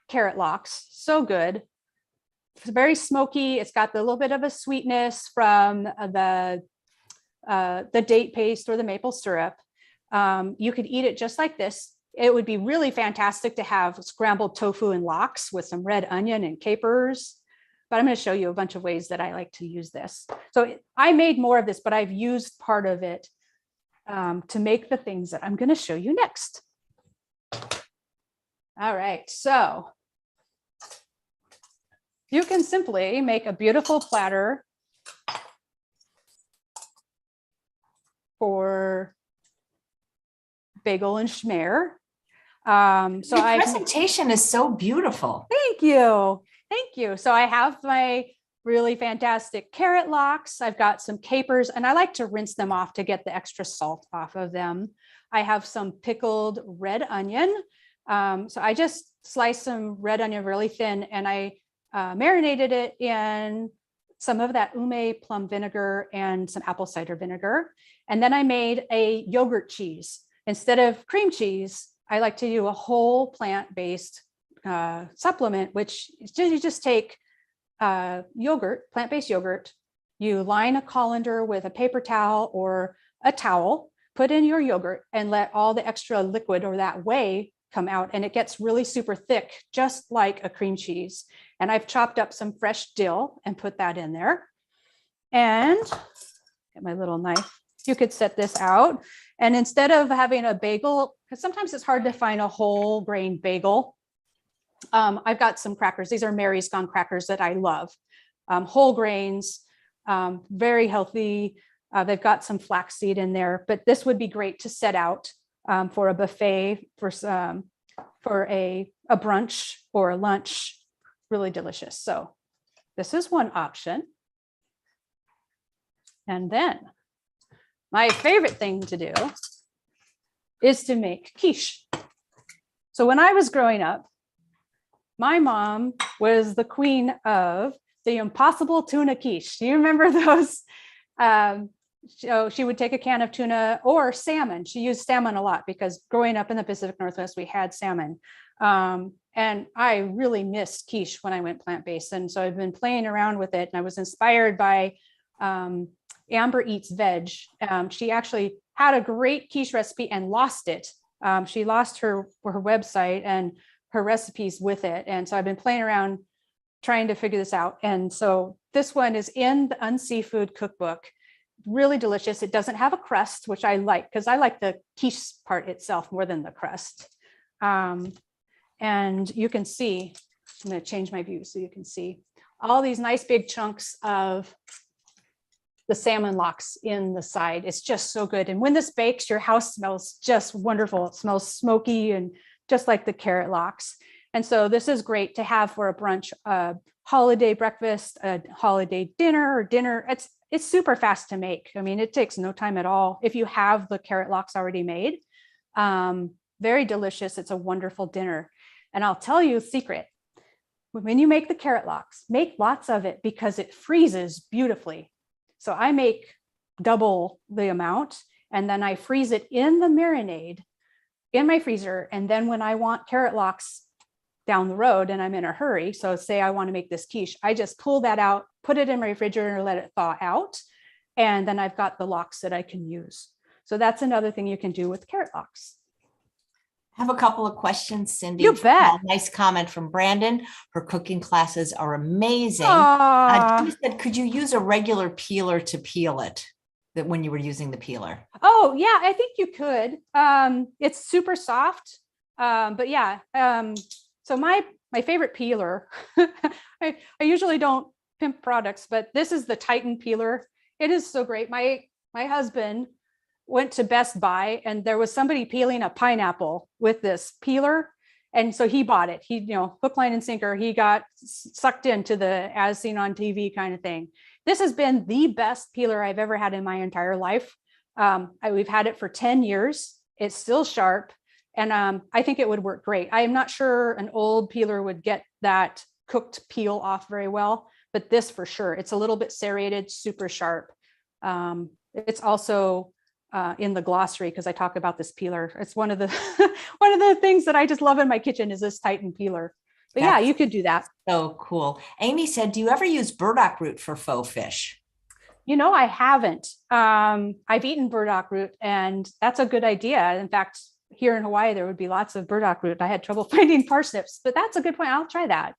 carrot lox. So good. It's very smoky. It's got the little bit of a sweetness from the date paste or the maple syrup. You could eat it just like this. It would be really fantastic to have scrambled tofu and lox with some red onion and capers. But I'm going to show you a bunch of ways that I like to use this. So I made more of this, but I've used part of it to make the things that I'm going to show you next. All right, so you can simply make a beautiful platter for bagel and schmear. So Your presentation is so beautiful. Thank you. Thank you. So I have my really fantastic carrot lox. I've got some capers, and I like to rinse them off to get the extra salt off of them. I have some pickled red onion. So I just sliced some red onion really thin, and I marinated it in some of that ume plum vinegar and some apple cider vinegar. And then I made a yogurt cheese. Instead of cream cheese, I like to do a whole plant-based supplement, which you just take yogurt, plant-based yogurt, you line a colander with a paper towel or a towel, put in your yogurt and let all the extra liquid or that whey come out, and it gets really super thick, just like a cream cheese. And I've chopped up some fresh dill and put that in there. And get my little knife. You could set this out. And instead of having a bagel, because sometimes it's hard to find a whole grain bagel, I've got some crackers. These are Mary's Gone crackers that I love. Whole grains, very healthy. They've got some flaxseed in there, but this would be great to set out for a buffet, for a brunch or a lunch. Really delicious. So this is one option. And then my favorite thing to do is to make quiche. So when I was growing up, my mom was the queen of the impossible tuna quiche. Do you remember those? So she would take a can of tuna or salmon. She used salmon a lot because growing up in the Pacific Northwest, we had salmon. And I really missed quiche when I went plant-based. And so I've been playing around with it. And I was inspired by Amber Eats Veg. She actually had a great quiche recipe and lost it. She lost her website and her recipes with it. And so I've been playing around trying to figure this out. And so this one is in the Unseafood cookbook. Really delicious. It doesn't have a crust, which I like because I like the quiche part itself more than the crust. And you can see, I'm going to change my view so you can see all these nice big chunks of the salmon lox in the side. It's just so good. And when this bakes, your house smells just wonderful. It smells smoky and just like the carrot lox. And so this is great to have for a brunch, a holiday breakfast, a holiday dinner or dinner. It's super fast to make. I mean, it takes no time at all if you have the carrot lox already made. Very delicious. It's a wonderful dinner. And I'll tell you a secret. When you make the carrot lox, make lots of it because it freezes beautifully. So I make double the amount, and then I freeze it in the marinade in my freezer. And then when I want carrot lox down the road and I'm in a hurry, so say I want to make this quiche, I just pull that out, put it in my refrigerator, let it thaw out, and then I've got the lox that I can use. So that's another thing you can do with carrot lox. I have a couple of questions, Cindy. You bet. Nice comment from Brandon. Her cooking classes are amazing. He said, could you use a regular peeler to peel it? That when you were using the peeler? Oh yeah, I think you could. It's super soft, but yeah. So my favorite peeler, I usually don't pimp products, but this is the Titan peeler. It is so great. My husband went to Best Buy and there was somebody peeling a pineapple with this peeler. And so he bought it. He, hook, line, and sinker, he got sucked into the as seen on TV kind of thing. This has been the best peeler I've ever had in my entire life. We've had it for 10 years. It's still sharp. And I think it would work great. I am not sure an old peeler would get that cooked peel off very well, but this for sure. It's a little bit serrated, super sharp. It's also in the glossary because I talk about this peeler. It's one of the one of the things that I just love in my kitchen is this Titan peeler. But yeah, you could do that. So cool. Amy said, do you ever use burdock root for faux fish? I haven't. I've eaten burdock root and that's a good idea. In fact, here in Hawaii, there would be lots of burdock root. I had trouble finding parsnips, but that's a good point. I'll try that.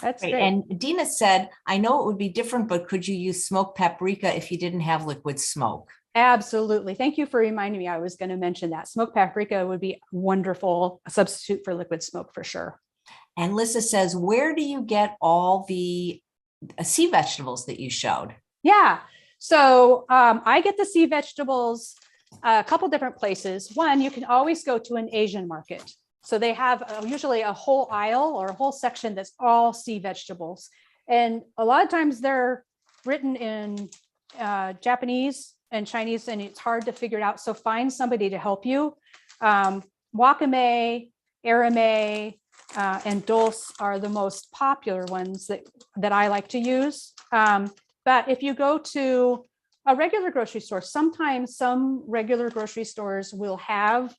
That's great. And Dina said, I know it would be different, but could you use smoked paprika if you didn't have liquid smoke? Absolutely. Thank you for reminding me. I was going to mention that. Smoked paprika would be a wonderful substitute for liquid smoke for sure. And Lisa says, where do you get all the sea vegetables that you showed? Yeah. So I get the sea vegetables a couple different places. One, you can always go to an Asian market. So they have usually a whole aisle or a whole section that's all sea vegetables. And a lot of times they're written in Japanese and Chinese, and it's hard to figure it out. So find somebody to help you. Wakame, arame, and dulse are the most popular ones that I like to use. But if you go to a regular grocery store, sometimes some regular grocery stores will have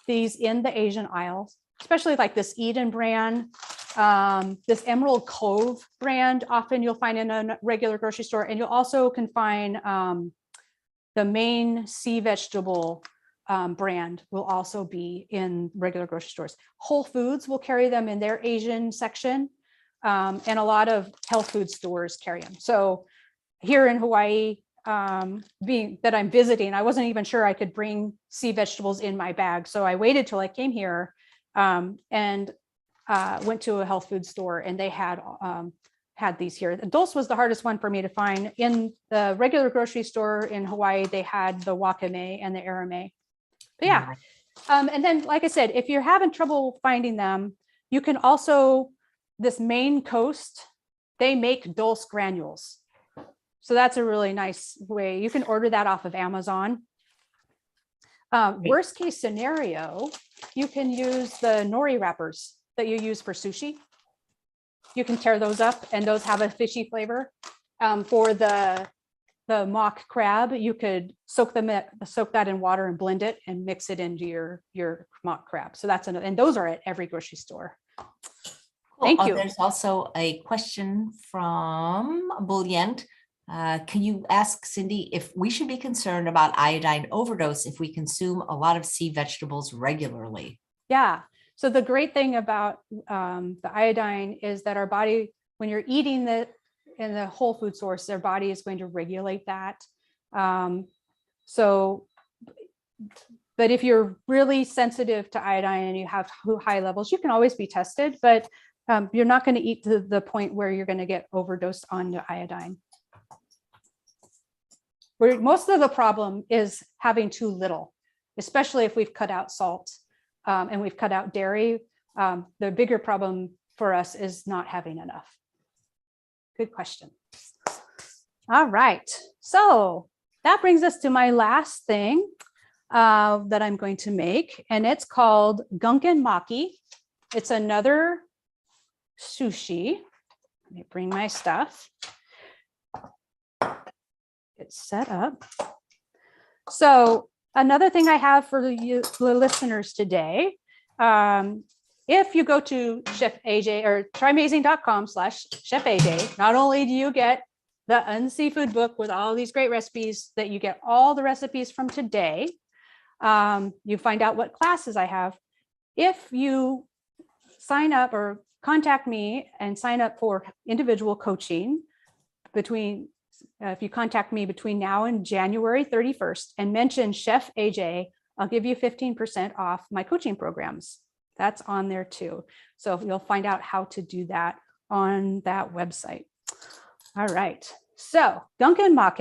these in the Asian aisles, especially like this Eden brand, this Emerald Cove brand, often you'll find in a regular grocery store. And you'll also can find the main sea vegetable brand will also be in regular grocery stores. Whole Foods will carry them in their Asian section, and a lot of health food stores carry them. So here in Hawaii, being that I'm visiting, I wasn't even sure I could bring sea vegetables in my bag. So I waited till I came here and went to a health food store, and they had these here. The dulse was the hardest one for me to find. In the regular grocery store in Hawaii, they had the wakame and the arame. But yeah. And then, like I said, if you're having trouble finding them, you can also, this Maine coast, they make dulse granules. So that's a really nice way. You can order that off of Amazon. Worst case scenario, you can use the nori wrappers that you use for sushi. You can tear those up, and those have a fishy flavor. For the mock crab, you could soak that in water and blend it and mix it into your mock crab. So that's another, and those are at every grocery store. Cool. Thank you. There's also a question from Bullient. Can you ask Cindy if we should be concerned about iodine overdose if we consume a lot of sea vegetables regularly? Yeah. So the great thing about the iodine is that our body, when you're eating in the whole food source, their body is going to regulate that. But if you're really sensitive to iodine and you have high levels, you can always be tested, but you're not going to eat to the point where you're going to get overdosed on the iodine. Most of the problem is having too little, especially if we've cut out salt and we've cut out dairy. The bigger problem for us is not having enough. Good question. All right. So that brings us to my last thing that I'm going to make, and it's called Gunkin Maki. It's another sushi. Let me bring my stuff. it set up. So another thing I have for the listeners today, if you go to Chef AJ or Trimazing.com/Chef AJ, not only do you get the Unseafood book with all these great recipes, that you get all the recipes from today. You find out what classes I have. If you sign up or contact me and sign up for individual coaching if you contact me between now and January 31st and mention Chef AJ, I'll give you 15% off my coaching programs. That's on there too. So you'll find out how to do that on that website. All right. So Gunkin Mock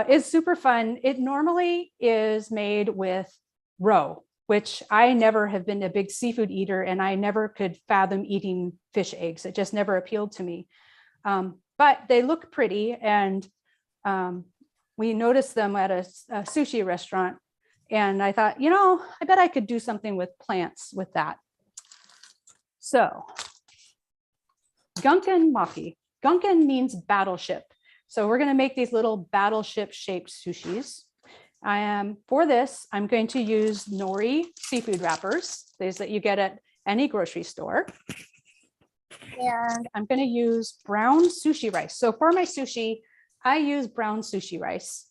is super fun. It normally is made with roe, which I never have been a big seafood eater, and I never could fathom eating fish eggs. It just never appealed to me. But they look pretty, and we noticed them at a sushi restaurant, and I thought, I bet I could do something with plants with that. So Gunkin Mock. Gunkin means battleship. So we're going to make these little battleship shaped sushis. For this, I'm going to use nori seafood wrappers, these that you get at any grocery store. And I'm going to use brown sushi rice. So for my sushi, I use brown sushi rice.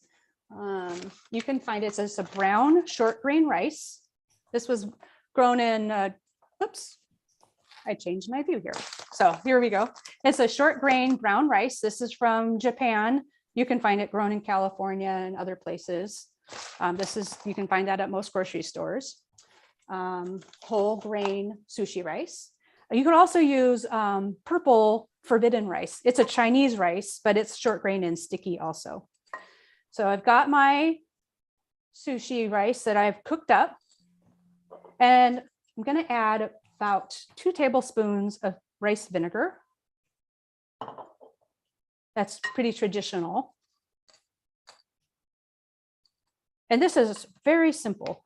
You can find it as a brown short grain rice. This was grown in, oops, I changed my view here. So here we go. It's a short grain brown rice. This is from Japan. You can find it grown in California and other places. You can find that at most grocery stores. Whole grain sushi rice. You can also use purple forbidden rice. It's a Chinese rice, but it's short grain and sticky also. So I've got my sushi rice that I've cooked up, and I'm going to add about 2 tablespoons of rice vinegar. That's pretty traditional. And this is very simple.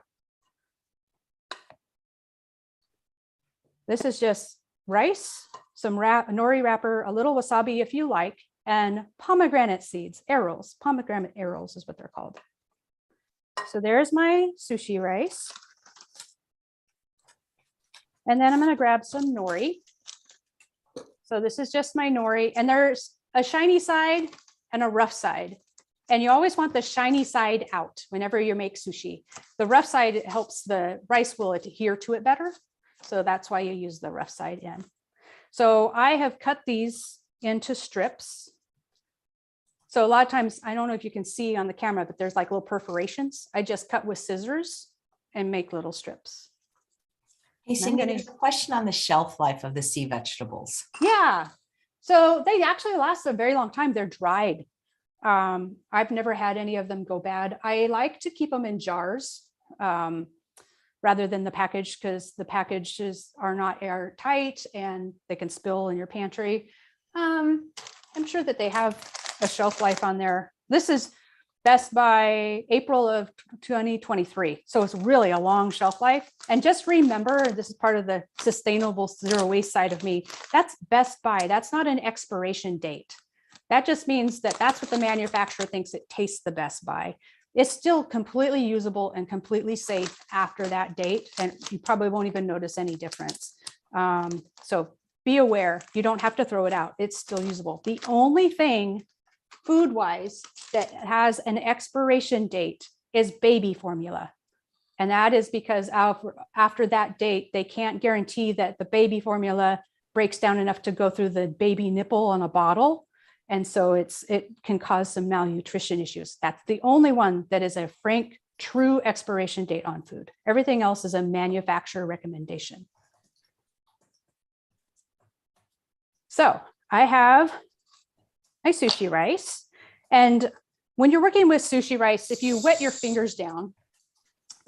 This is just rice, some nori wrapper, a little wasabi if you like, and pomegranate seeds, arrows. Pomegranate arrows is what they're called. So there's my sushi rice. And then I'm going to grab some nori. So this is just my nori, and there's a shiny side and a rough side. And you always want the shiny side out whenever you make sushi. The rough side helps the rice will adhere to it better. So that's why you use the rough side in. So I have cut these into strips. So a lot of times, I don't know if you can see on the camera, but there's like little perforations. I just cut with scissors and make little strips. Hey, Cindy, there's a question on the shelf life of the sea vegetables. Yeah. So they actually last a very long time. They're dried. I've never had any of them go bad. I like to keep them in jars rather than the package, because the packages are not airtight and they can spill in your pantry. I'm sure that they have a shelf life on there. This is best by April of 2023. So it's really a long shelf life. And just remember, this is part of the sustainable zero waste side of me. That's best by. That's not an expiration date. That just means that that's what the manufacturer thinks it tastes the best by. It's still completely usable and completely safe after that date. And you probably won't even notice any difference. So be aware, you don't have to throw it out. It's still usable. The only thing food-wise that has an expiration date is baby formula. And that is because after that date, they can't guarantee that the baby formula breaks down enough to go through the baby nipple on a bottle. And so it can cause some malnutrition issues. That's the only one that is a frank, true expiration date on food. Everything else is a manufacturer recommendation. So I have my sushi rice. And when you're working with sushi rice, if you wet your fingers down,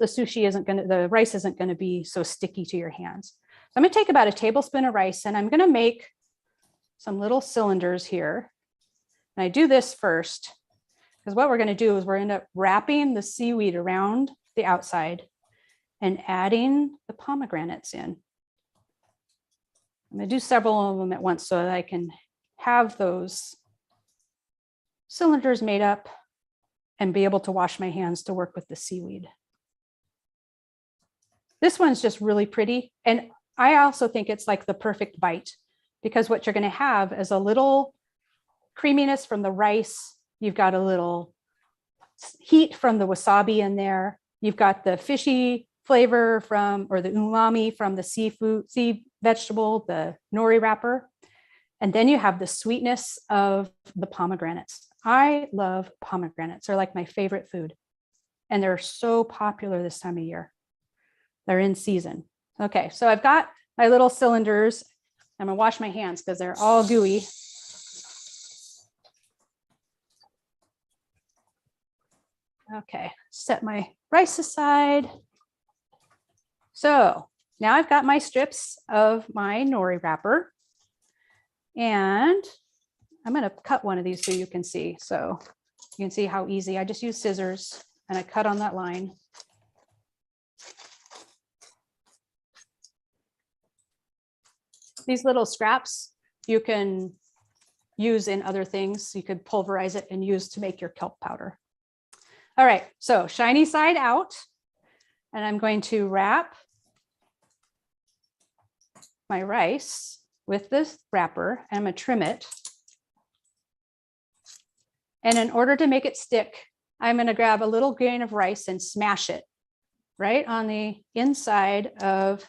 the rice isn't going to be so sticky to your hands. So I'm going to take about a tablespoon of rice, and I'm going to make some little cylinders here. And I do this first, because what we're going to do is we're going to end up wrapping the seaweed around the outside and adding the pomegranates in. I'm going to do several of them at once so that I can have those cylinders made up and be able to wash my hands to work with the seaweed. This one's just really pretty. And I also think it's like the perfect bite, because what you're going to have is a little creaminess from the rice. You've got a little heat from the wasabi in there. You've got the fishy flavor from, or the umami from the seafood, sea vegetable, the nori wrapper. And then you have the sweetness of the pomegranates. I love pomegranates. They're like my favorite food. And they're so popular this time of year. They're in season. Okay, so I've got my little cylinders. I'm gonna wash my hands because they're all gooey. Okay, set my rice aside. So now I've got my strips of my nori wrapper, and I'm going to cut one of these so you can see. So you can see how easy. I just use scissors and I cut on that line. These little scraps you can use in other things. You could pulverize it and use to make your kelp powder. All right, so shiny side out, and I'm going to wrap my rice with this wrapper, and I'm going to trim it. And in order to make it stick, I'm going to grab a little grain of rice and smash it right on the inside of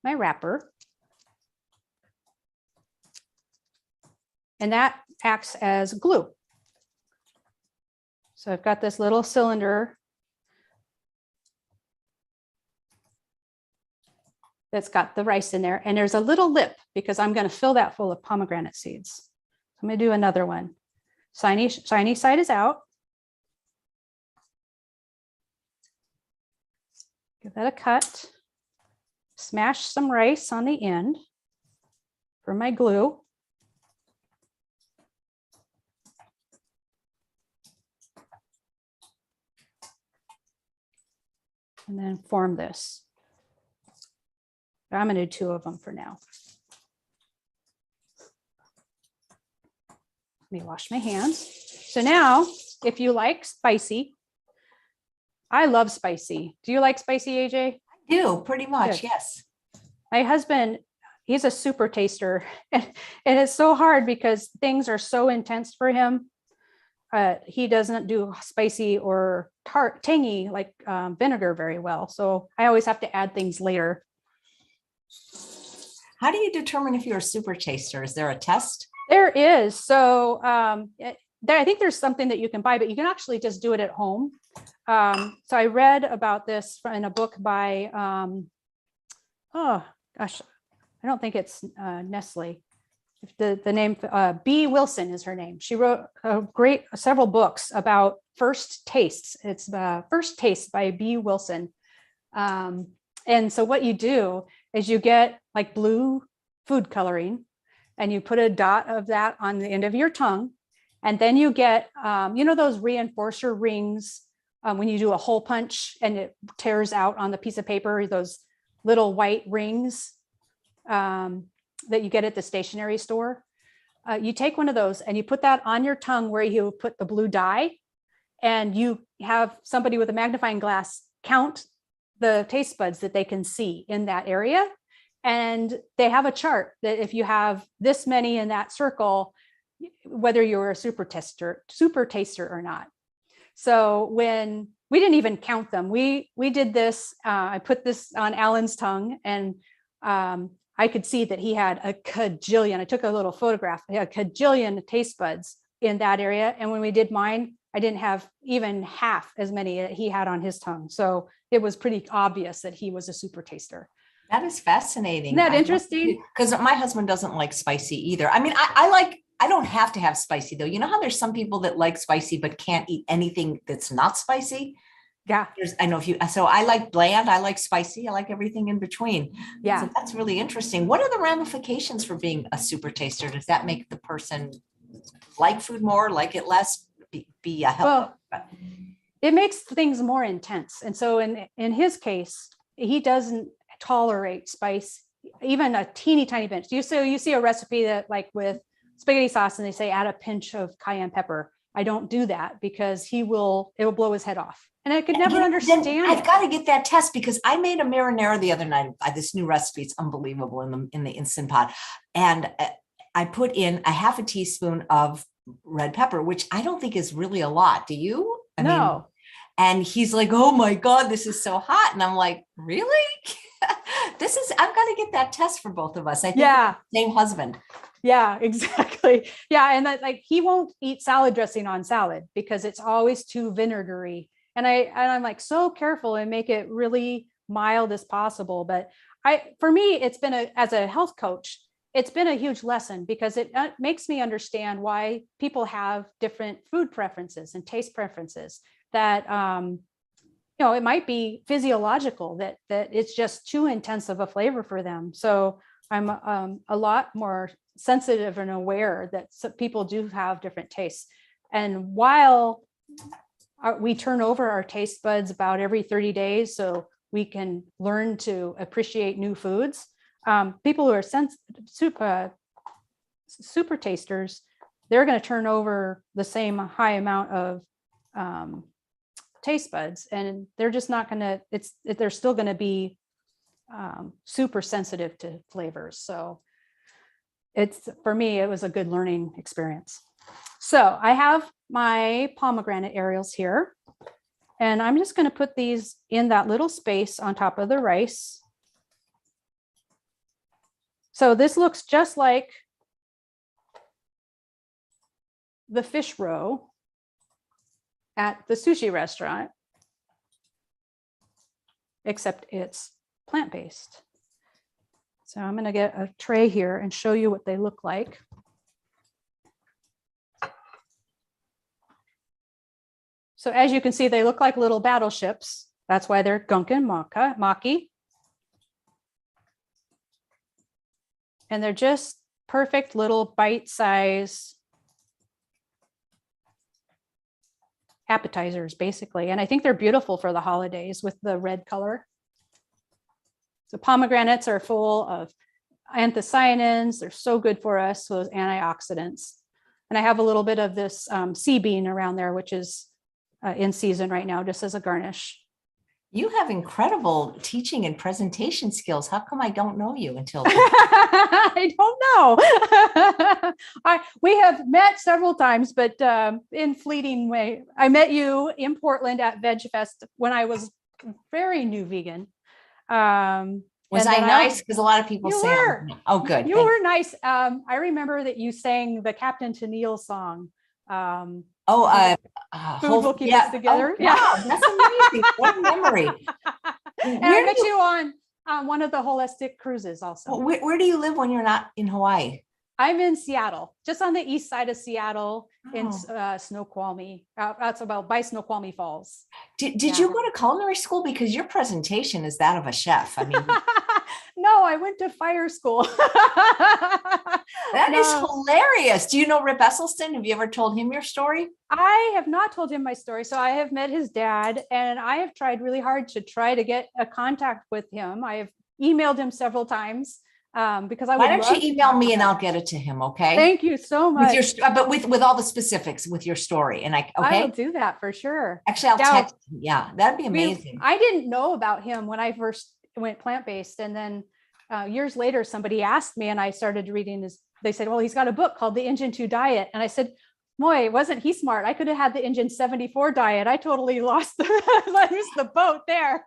my wrapper. And that acts as glue. So I've got this little cylinder that's got the rice in there, and there's a little lip because I'm going to fill that full of pomegranate seeds. So I'm going to do another one. Shiny side is out. Give that a cut. Smash some rice on the end for my glue. And then form this. I'm going to do 2 of them for now. Let me wash my hands. So now, if you like spicy, I love spicy. Do you like spicy, AJ? I do, pretty much, Good. yes. My husband, he's a super taster. And it's so hard because things are so intense for him. He doesn't do spicy or tangy like vinegar very well. So I always have to add things later. How do you determine if you're a super taster? Is there a test? There is. So I think there's something that you can buy, but you can actually just do it at home. So I read about this in a book by, oh gosh, I don't think it's Nestle. The name, B. Wilson is her name. She wrote several books about first tastes. It's First Taste by B. Wilson. And so what you do is you get like blue food coloring, and you put a dot of that on the end of your tongue. And then you get, those reinforcer rings when you do a hole punch and it tears out on the piece of paper, those little white rings that you get at the stationery store. You take one of those and you put that on your tongue where you put the blue dye, and you have somebody with a magnifying glass count the taste buds that they can see in that area. And they have a chart that if you have this many in that circle, whether you're a super taster or not. So when we didn't even count them, we did this, I put this on Alan's tongue, and I could see that he had a cajillion. I took a little photograph. He had a cajillion taste buds in that area. And when we did mine, I didn't have even half as many that he had on his tongue. So it was pretty obvious that he was a super taster. That is fascinating. Isn't that interesting? Because my husband doesn't like spicy either. I mean, I don't have to have spicy though. You know how there's some people that like spicy but can't eat anything that's not spicy? Yeah. So I like bland, I like spicy, I like everything in between. Yeah. So that's really interesting. What are the ramifications for being a super taster? Does that make the person like food more, like it less, be a help? Well, it makes things more intense. And so in his case, he doesn't tolerate spice, even a teeny tiny bit. You see a recipe that like with spaghetti sauce and they say add a pinch of cayenne pepper. I don't do that because it will blow his head off. And I could never understand I've it. got to get that test because I made a marinara the other night. This new recipe, it's unbelievable in the Instant Pot. And I put in a half a teaspoon of red pepper, which I don't think is really a lot. Do you? I mean, and he's like, oh my God, this is so hot. And I'm like, really? I've got to get that test for both of us. I think same husband. Yeah, exactly. Yeah. And like, he won't eat salad dressing on salad because it's always too vinegary. And I'm like so careful and make it really mild as possible. But for me, it's been as a health coach, it's been a huge lesson because it makes me understand why people have different food preferences and taste preferences that, it might be physiological that it's just too intense of a flavor for them. So I'm a lot more sensitive and aware that people do have different tastes. And while we turn over our taste buds about every 30 days, so we can learn to appreciate new foods, people who are super tasters, they're going to turn over the same high amount of taste buds, and they're just not going to, they're still going to be super sensitive to flavors. So for me, it was a good learning experience. So I have my pomegranate aerials here, and I'm just going to put these in that little space on top of the rice. So this looks just like the fish roe at the sushi restaurant, except it's plant-based. So I'm going to get a tray here and show you what they look like. So as you can see, they look like little battleships. That's why they're Gunkin Mock. And they're just perfect little bite-size appetizers, basically. And I think they're beautiful for the holidays with the red color. So pomegranates are full of anthocyanins. They're so good for us, so those antioxidants. And I have a little bit of this sea bean around there, which is in season right now, just as a garnish. You have incredible teaching and presentation skills. How come I don't know you until I don't know. We have met several times, but in fleeting way. I met you in Portland at Veg Fest when I was very new vegan. Was I nice? Because a lot of people say, oh, good. You were nice. I remember that you sang the Captain Tennille song. Food will keep us together. Oh, wow, that's amazing. What a memory. And I met you on one of the holistic cruises also. Where do you live when you're not in Hawaii? I'm in Seattle, just on the east side of Seattle in Snoqualmie. That's about by Snoqualmie Falls. Did you go to culinary school? Because your presentation is that of a chef. I mean, no, I went to fire school. That is hilarious. Do you know Rip Esselstyn? Have you ever told him your story? I have not told him my story. So I have met his dad, and I have tried really hard to get a contact with him. I have emailed him several times. Because why don't you email me and I'll get it to him? Okay. Thank you so much. But with all the specifics with your story, and I will do that for sure. Actually, I'll text. Yeah, that'd be amazing. I didn't know about him when I first went plant-based, and then years later, somebody asked me, and I started reading his. They said, "Well, he's got a book called The Engine 2 Diet," and I said, "Boy, wasn't he smart? I could have had the Engine 74 diet. I totally lost the boat there."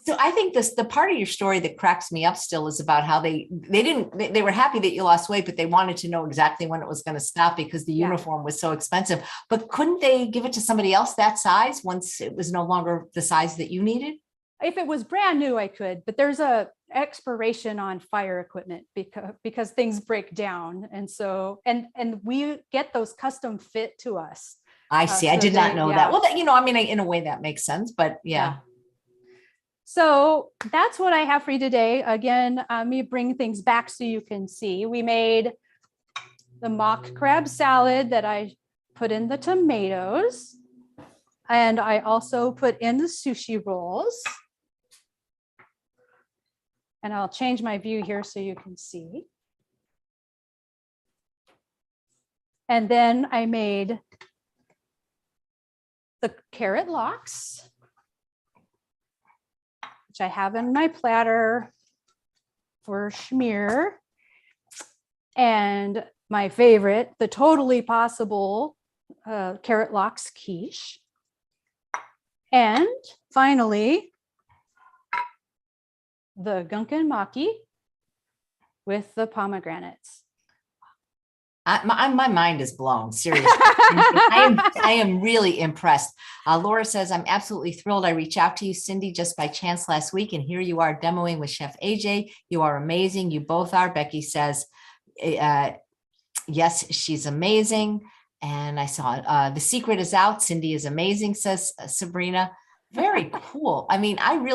So I think the part of your story that cracks me up still is about how they were happy that you lost weight, but they wanted to know exactly when it was going to stop because the uniform was so expensive. But couldn't they give it to somebody else that size once it was no longer the size that you needed? If it was brand new, I could, but there's a expiration on fire equipment because things break down. And so, and we get those custom fit to us. I see. I did not know that. Well, I mean, in a way that makes sense, but yeah. So that's what I have for you today. Again, let me bring things back so you can see. We made the mock crab salad that I put in the tomatoes. And I also put in the sushi rolls. And I'll change my view here so you can see. And then I made the carrot lox, which I have in my platter for schmear. And my favorite, the totally possible carrot lox quiche. And finally, the Gunkin maki with the pomegranates. My mind is blown, seriously. I am really impressed. Laura says, I'm absolutely thrilled. I reached out to you, Cindy, just by chance last week, and here you are demoing with Chef AJ. You are amazing. You both are. Becky says, yes, she's amazing. And I saw the secret is out. Cindy is amazing, says Sabrina. Very cool. I mean, I'm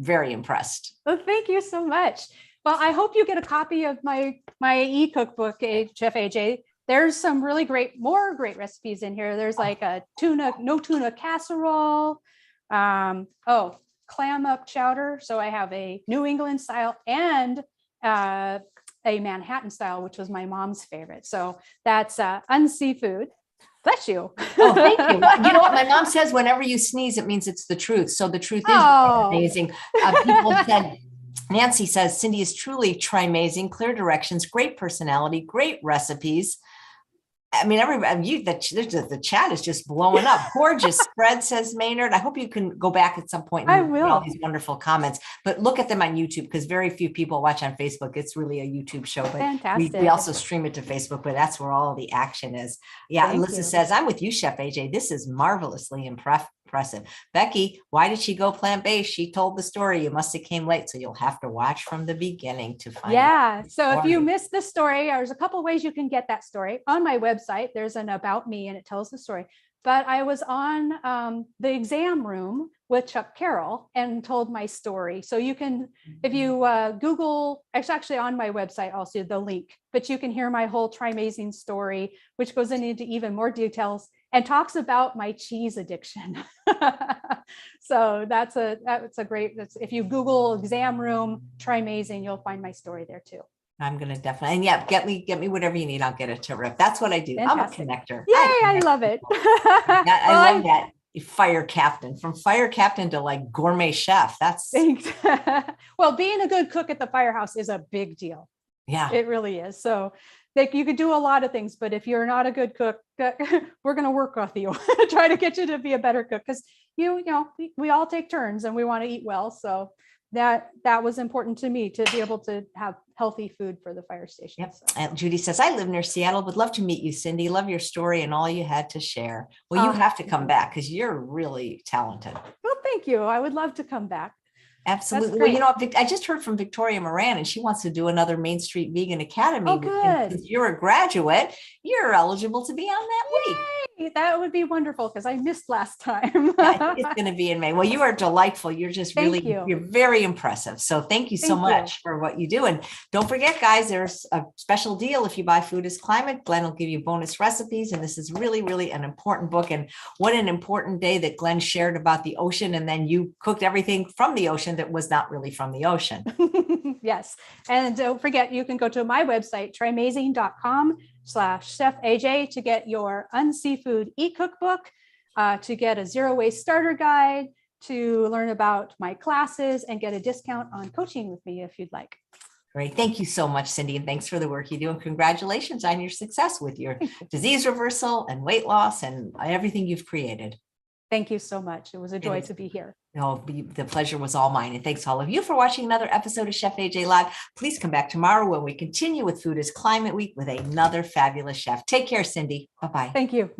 very impressed. Well, thank you so much. Well, I hope you get a copy of my eCookbook, Chef AJ. There's some really more great recipes in here. There's like a no tuna casserole. Clam up chowder. So I have a New England style and a Manhattan style, which was my mom's favorite. So that's unseafood. Bless you. Oh, thank you. Well, you know what my mom says? Whenever you sneeze, it means it's the truth. So the truth is amazing. People said, Nancy says, Cindy is truly Trimazing, clear directions, great personality, great recipes. I mean, everybody, the chat is just blowing up. Gorgeous spread, says Maynard. I hope you can go back at some point and read all these wonderful comments, but look at them on YouTube because very few people watch on Facebook. It's really a YouTube show, but we also stream it to Facebook, but that's where all the action is. Yeah. Alyssa says, I'm with you, Chef AJ. This is marvelously impressive. Becky, why did she go plant-based? She told the story. You must have came late, so you'll have to watch from the beginning to find out. So if you missed the story, there's a couple ways you can get that story. On my website, there's an about me and it tells the story. But I was on the exam room with Chuck Carroll and told my story. So you can, if you Google, it's actually on my website also, the link, but you can hear my whole Trimazing story, which goes into even more details and talks about my cheese addiction. So that's a great, if you Google exam room Trimazing, you'll find my story there too. I'm going to definitely, and yeah, get me whatever you need. I'll get it to Rip. That's what I do. Fantastic. I'm a connector. Yay, I love it. I love that. Fire captain, from fire captain to like gourmet chef. That's thanks. Well, being a good cook at the firehouse is a big deal. Yeah, it really is. So like you could do a lot of things, but if you're not a good cook, we're going to work with you, try to get you to be a better cook. Because you know, we all take turns and we want to eat well. So that was important to me to be able to have healthy food for the fire station. Yep. So. And Judy says, I live near Seattle. Would love to meet you, Cindy. Love your story and all you had to share. Well, you have to come back because you're really talented. Well, thank you. I would love to come back. Absolutely. Well, you know, I just heard from Victoria Moran, and she wants to do another Main Street Vegan Academy. Oh, good. Since you're a graduate, you're eligible to be on that week. Yay, that would be wonderful because I missed last time. Yeah, it's going to be in May. Well, you are delightful. You're just you're very impressive. So thank you so much for what you do. And don't forget, guys, there's a special deal. If you buy Foodisclimate, Glen will give you bonus recipes. And this is really, really an important book. And what an important day that Glen shared about the ocean. And then you cooked everything from the ocean that was not really from the ocean. Yes. And don't forget, you can go to my website, trimazing.com/Chef AJ to get your unseafood eCookbook, to get a zero waste starter guide, to learn about my classes and get a discount on coaching with me if you'd like. Great. Thank you so much, Cindy. And thanks for the work you do. And congratulations on your success with your disease reversal and weight loss and everything you've created. Thank you so much. It was a joy to be here. No, the pleasure was all mine. And thanks to all of you for watching another episode of Chef AJ Live. Please come back tomorrow when we continue with Food is Climate Week with another fabulous chef. Take care, Cindy. Bye-bye. Thank you.